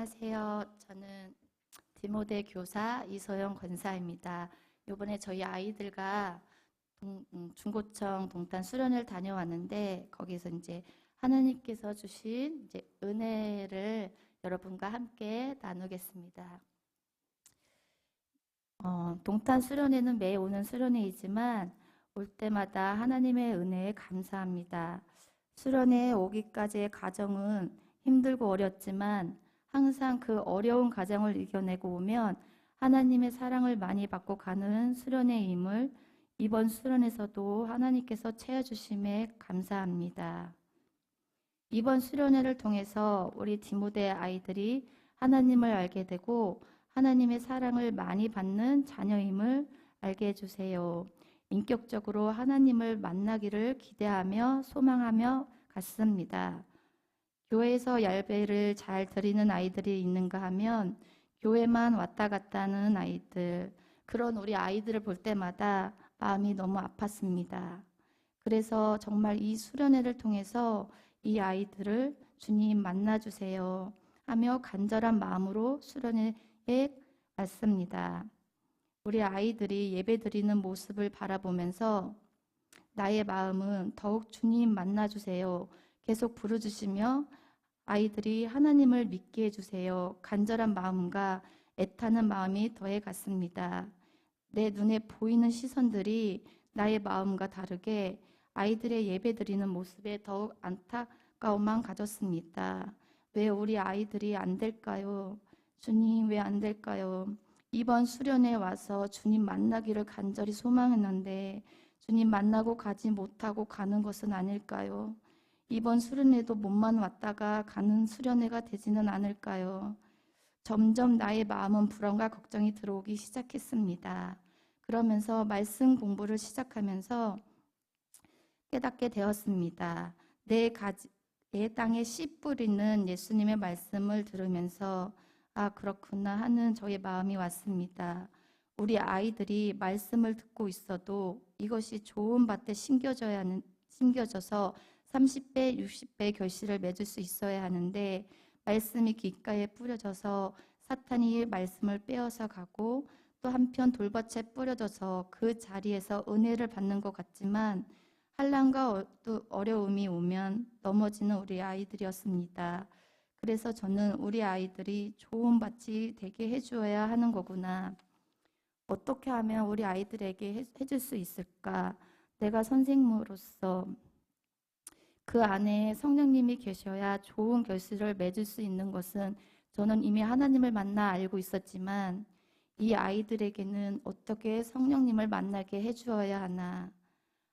안녕하세요. 저는 디모데 교사 이소영 권사입니다. 이번에 저희 아이들과 중고청 동탄 수련을 다녀왔는데 거기서 이제 하나님께서 주신 이제 은혜를 여러분과 함께 나누겠습니다. 동탄 수련회는 매 오는 수련회이지만 올 때마다 하나님의 은혜에 감사합니다. 수련회에 오기까지의 과정은 힘들고 어렵지만 항상 그 어려운 과정을 이겨내고 오면 하나님의 사랑을 많이 받고 가는 수련회임을 이번 수련에서도 하나님께서 채워주심에 감사합니다. 이번 수련회를 통해서 우리 디모데 아이들이 하나님을 알게 되고 하나님의 사랑을 많이 받는 자녀임을 알게 해주세요. 인격적으로 하나님을 만나기를 기대하며 소망하며 갔습니다. 교회에서 예배를 잘 드리는 아이들이 있는가 하면 교회만 왔다 갔다 하는 아이들, 그런 우리 아이들을 볼 때마다 마음이 너무 아팠습니다. 그래서 정말 이 수련회를 통해서 이 아이들을 주님 만나주세요 하며 간절한 마음으로 수련회에 왔습니다. 우리 아이들이 예배드리는 모습을 바라보면서 나의 마음은 더욱 주님 만나주세요 계속 부르주시며 아이들이 하나님을 믿게 해주세요. 간절한 마음과 애타는 마음이 더해 갔습니다. 내 눈에 보이는 시선들이 나의 마음과 다르게 아이들의 예배드리는 모습에 더욱 안타까움만 가졌습니다. 왜 우리 아이들이 안 될까요? 주님, 왜 안 될까요? 이번 수련회에 와서 주님 만나기를 간절히 소망했는데 주님 만나고 가지 못하고 가는 것은 아닐까요? 이번 수련회도 몸만 왔다가 가는 수련회가 되지는 않을까요? 점점 나의 마음은 불안과 걱정이 들어오기 시작했습니다. 그러면서 말씀 공부를 시작하면서 깨닫게 되었습니다. 내 땅에 씨 뿌리는 예수님의 말씀을 들으면서 아, 그렇구나 하는 저의 마음이 왔습니다. 우리 아이들이 말씀을 듣고 있어도 이것이 좋은 밭에 심겨져서 30배, 60배 결실을 맺을 수 있어야 하는데 말씀이 귓가에 뿌려져서 사탄이 말씀을 빼앗아 가고 또 한편 돌밭에 뿌려져서 그 자리에서 은혜를 받는 것 같지만 환난과 어려움이 오면 넘어지는 우리 아이들이었습니다. 그래서 저는 우리 아이들이 좋은 밭이 되게 해주어야 하는 거구나. 어떻게 하면 우리 아이들에게 해줄 수 있을까? 내가 선생님으로서 그 안에 성령님이 계셔야 좋은 결실을 맺을 수 있는 것은 저는 이미 하나님을 만나 알고 있었지만 이 아이들에게는 어떻게 성령님을 만나게 해주어야 하나.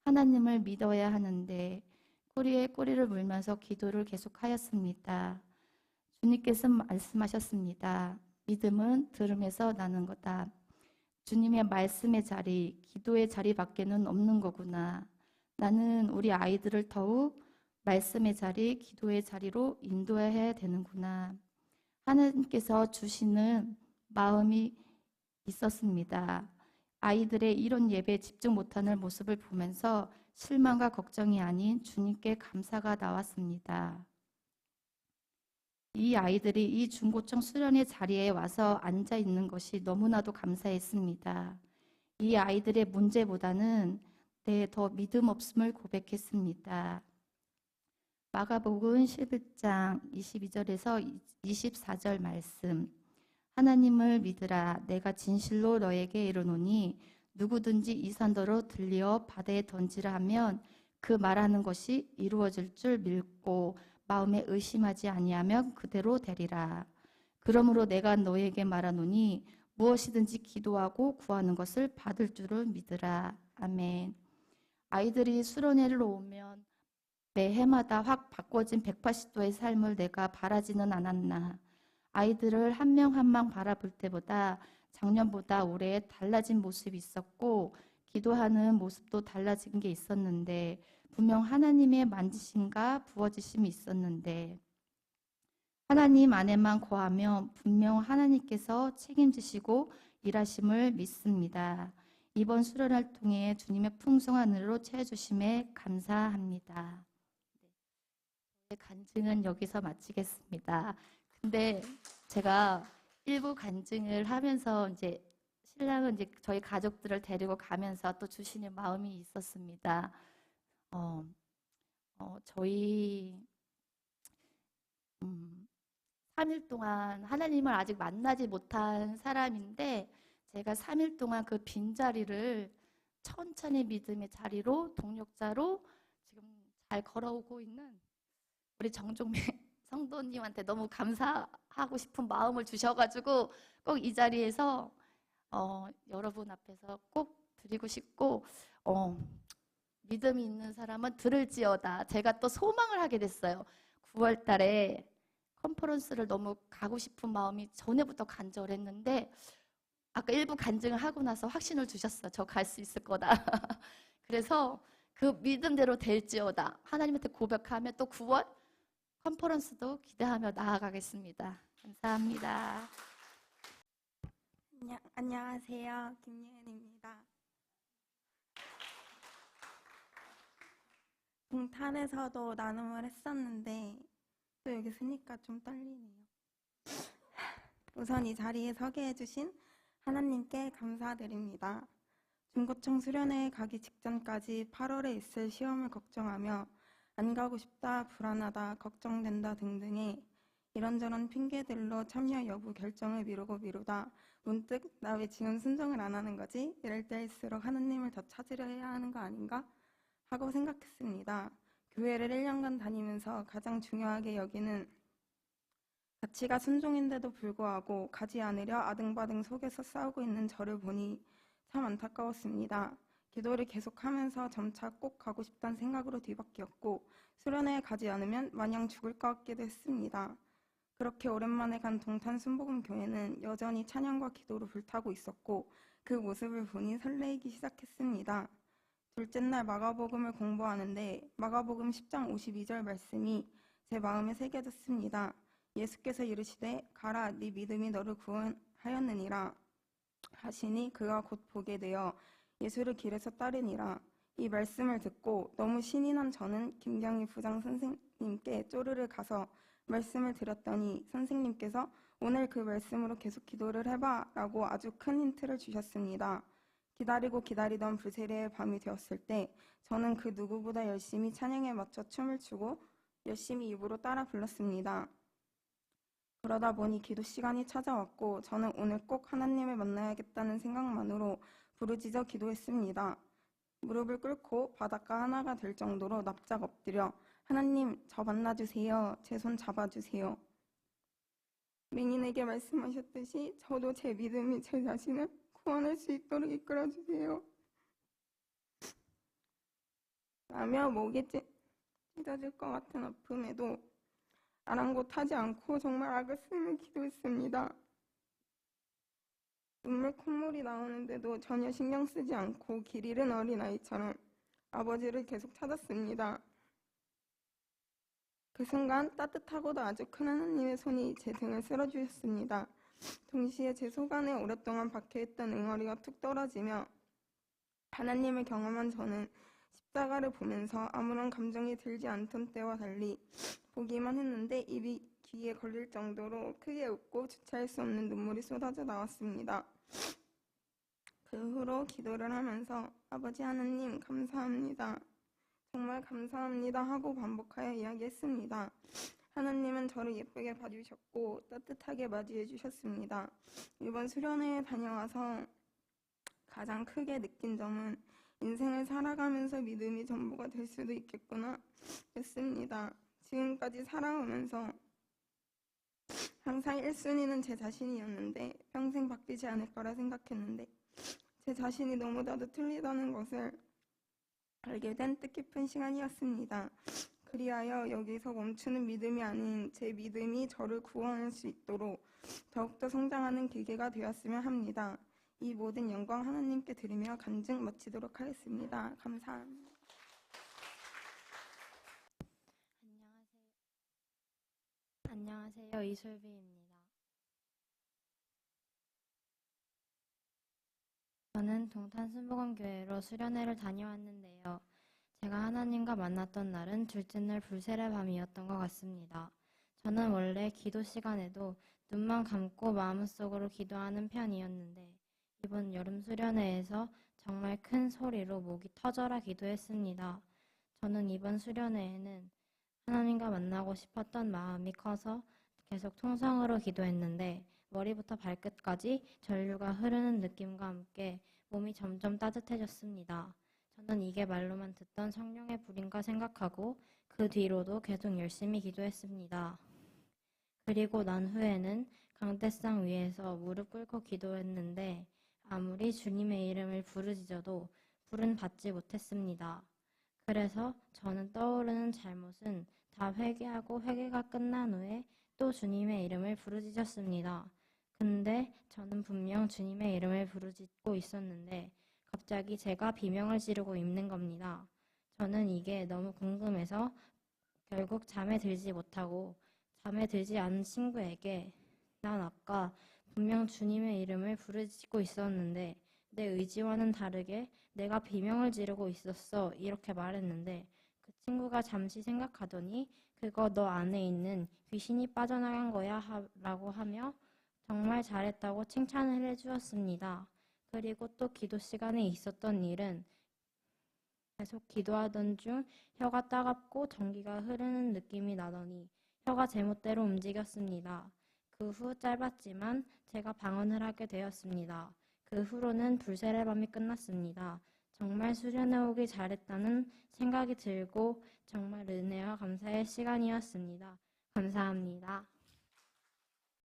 하나님을 믿어야 하는데 꼬리에 꼬리를 물면서 기도를 계속하였습니다. 주님께서 말씀하셨습니다. 믿음은 들음에서 나는 거다. 주님의 말씀의 자리, 기도의 자리밖에는 없는 거구나. 나는 우리 아이들을 더욱 말씀의 자리, 기도의 자리로 인도해야 되는구나. 하나님께서 주시는 마음이 있었습니다. 아이들의 이런 예배에 집중 못하는 모습을 보면서 실망과 걱정이 아닌 주님께 감사가 나왔습니다. 이 아이들이 이 중고청 수련의 자리에 와서 앉아 있는 것이 너무나도 감사했습니다. 이 아이들의 문제보다는 더 믿음 없음을 고백했습니다. 마가복음 11장 22절에서 24절 말씀. 하나님을 믿으라. 내가 진실로 너에게 이르노니 누구든지 이 산더러 들려 바다에 던지라 하면 그 말하는 것이 이루어질 줄 믿고 마음에 의심하지 아니하면 그대로 되리라. 그러므로 내가 너에게 말하노니 무엇이든지 기도하고 구하는 것을 받을 줄을 믿으라. 아멘. 아이들이 수련회를 오면 매 해마다 확 바꿔진 180도의 삶을 내가 바라지는 않았나. 아이들을 한 명 한 명 바라볼 때보다 작년보다 올해 달라진 모습이 있었고 기도하는 모습도 달라진 게 있었는데 분명 하나님의 만지심과 부어지심이 있었는데 하나님 안에만 거하면 분명 하나님께서 책임지시고 일하심을 믿습니다. 이번 수련을 통해 주님의 풍성한 은혜로 채워주심에 감사합니다. 네, 저의 간증은 여기서 마치겠습니다. 근데 제가 일부 간증을 하면서 이제 신랑은 이제 저희 가족들을 데리고 가면서 또 주시는 마음이 있었습니다. 어, 저희 3일 동안 하나님을 아직 만나지 못한 사람인데 제가 3일 동안 그 빈자리를 천천히 믿음의 자리로 동력자로 지금 잘 걸어오고 있는 우리 정종매 성도님한테 너무 감사하고 싶은 마음을 주셔가지고 꼭 이 자리에서 여러분 앞에서 꼭 드리고 싶고 믿음이 있는 사람은 들을지어다. 제가 또 소망을 하게 됐어요. 9월 달에 컨퍼런스를 너무 가고 싶은 마음이 전에부터 간절했는데 아까 일부 간증을 하고 나서 확신을 주셨어요. 저 갈 수 있을 거다. 그래서 그 믿음대로 될지어다. 하나님한테 고백하며 또 9월 컨퍼런스도 기대하며 나아가겠습니다. 감사합니다. 안녕하세요. 김예은입니다. 동탄에서도 나눔을 했었는데 또 여기 서니까 좀 떨리네요. 우선 이 자리에 서게 해주신 하나님께 감사드립니다. 중고청 수련회에 가기 직전까지 8월에 있을 시험을 걱정하며 안 가고 싶다, 불안하다, 걱정된다 등등의 이런저런 핑계들로 참여 여부 결정을 미루다 문득 나 왜 지금 순종을 안 하는 거지? 이럴 때일수록 하나님을 더 찾으려 해야 하는 거 아닌가? 하고 생각했습니다. 교회를 1년간 다니면서 가장 중요하게 여기는 가치가 순종인데도 불구하고 가지 않으려 아등바등 속에서 싸우고 있는 저를 보니 참 안타까웠습니다. 기도를 계속하면서 점차 꼭 가고 싶다는 생각으로 뒤바뀌었고 수련회에 가지 않으면 마냥 죽을 것 같기도 했습니다. 그렇게 오랜만에 간 동탄 순복음교회는 여전히 찬양과 기도로 불타고 있었고 그 모습을 보니 설레이기 시작했습니다. 둘째 날 마가복음을 공부하는데 마가복음 10장 52절 말씀이 제 마음에 새겨졌습니다. 예수께서 이르시되 가라 네 믿음이 너를 구원하였느니라 하시니 그가 곧 보게 되어 예수를 길에서 따르니라. 이 말씀을 듣고 너무 신이 난 저는 김경희 부장 선생님께 쪼르르 가서 말씀을 드렸더니 선생님께서 오늘 그 말씀으로 계속 기도를 해봐 라고 아주 큰 힌트를 주셨습니다. 기다리고 기다리던 불세례의 밤이 되었을 때 저는 그 누구보다 열심히 찬양에 맞춰 춤을 추고 열심히 입으로 따라 불렀습니다. 그러다 보니 기도 시간이 찾아왔고 저는 오늘 꼭 하나님을 만나야겠다는 생각만으로 부르짖어 기도했습니다. 무릎을 꿇고 바닷가 하나가 될 정도로 납작 엎드려 하나님 저 만나주세요. 제 손 잡아주세요. 맹인에게 말씀하셨듯이 저도 제 믿음이 제 자신을 구원할 수 있도록 이끌어주세요. 라며 목이 찢어질 것 같은 아픔에도 아랑곳하지 않고 정말 악을 쓰며 기도했습니다. 눈물 콧물이 나오는데도 전혀 신경 쓰지 않고 길 잃은 어린아이처럼 아버지를 계속 찾았습니다. 그 순간 따뜻하고도 아주 큰 하나님의 손이 제 등을 쓸어주셨습니다. 동시에 제 속 안에 오랫동안 박혀있던 응어리가 툭 떨어지며 하나님을 경험한 저는 십자가를 보면서 아무런 감정이 들지 않던 때와 달리 보기만 했는데 입이 귀에 걸릴 정도로 크게 웃고 주체할 수 없는 눈물이 쏟아져 나왔습니다. 그 후로 기도를 하면서 아버지 하나님 감사합니다. 정말 감사합니다 하고 반복하여 이야기했습니다. 하나님은 저를 예쁘게 봐주셨고 따뜻하게 맞이해 주셨습니다. 이번 수련회에 다녀와서 가장 크게 느낀 점은 인생을 살아가면서 믿음이 전부가 될 수도 있겠구나 였습니다. 지금까지 살아오면서 항상 1순위는 제 자신이었는데 평생 바뀌지 않을 거라 생각했는데 제 자신이 너무나도 틀리다는 것을 알게 된 뜻깊은 시간이었습니다. 그리하여 여기서 멈추는 믿음이 아닌 제 믿음이 저를 구원할 수 있도록 더욱더 성장하는 계기가 되었으면 합니다. 이 모든 영광 하나님께 드리며 간증 마치도록 하겠습니다. 감사합니다. 안녕하세요. 이솔비입니다. 저는 동탄 순복음교회로 수련회를 다녀왔는데요. 제가 하나님과 만났던 날은 둘째 날 불세례 밤이었던 것 같습니다. 저는 원래 기도 시간에도 눈만 감고 마음속으로 기도하는 편이었는데 이번 여름 수련회에서 정말 큰 소리로 목이 터져라 기도했습니다. 저는 이번 수련회에는 하나님과 만나고 싶었던 마음이 커서 계속 통성으로 기도했는데 머리부터 발끝까지 전류가 흐르는 느낌과 함께 몸이 점점 따뜻해졌습니다. 저는 이게 말로만 듣던 성령의 불인가 생각하고 그 뒤로도 계속 열심히 기도했습니다. 그리고 난 후에는 강대상 위에서 무릎 꿇고 기도했는데 아무리 주님의 이름을 부르짖어도 불은 받지 못했습니다. 그래서 저는 떠오르는 잘못은 다 회개하고 회개가 끝난 후에 또 주님의 이름을 부르짖었습니다. 근데 저는 분명 주님의 이름을 부르짖고 있었는데 갑자기 제가 비명을 지르고 있는 겁니다. 저는 이게 너무 궁금해서 결국 잠에 들지 못하고 잠에 들지 않은 친구에게 난 아까 분명 주님의 이름을 부르짖고 있었는데 내 의지와는 다르게 내가 비명을 지르고 있었어 이렇게 말했는데 그 친구가 잠시 생각하더니 그거 너 안에 있는 귀신이 빠져나간 거야 라고 하며 정말 잘했다고 칭찬을 해주었습니다. 그리고 또 기도 시간에 있었던 일은 계속 기도하던 중 혀가 따갑고 전기가 흐르는 느낌이 나더니 혀가 제멋대로 움직였습니다. 그 후 짧았지만 제가 방언을 하게 되었습니다. 그 후로는 불세례밤이 끝났습니다. 정말 수련회 오기 잘했다는 생각이 들고 정말 은혜와 감사의 시간이었습니다. 감사합니다.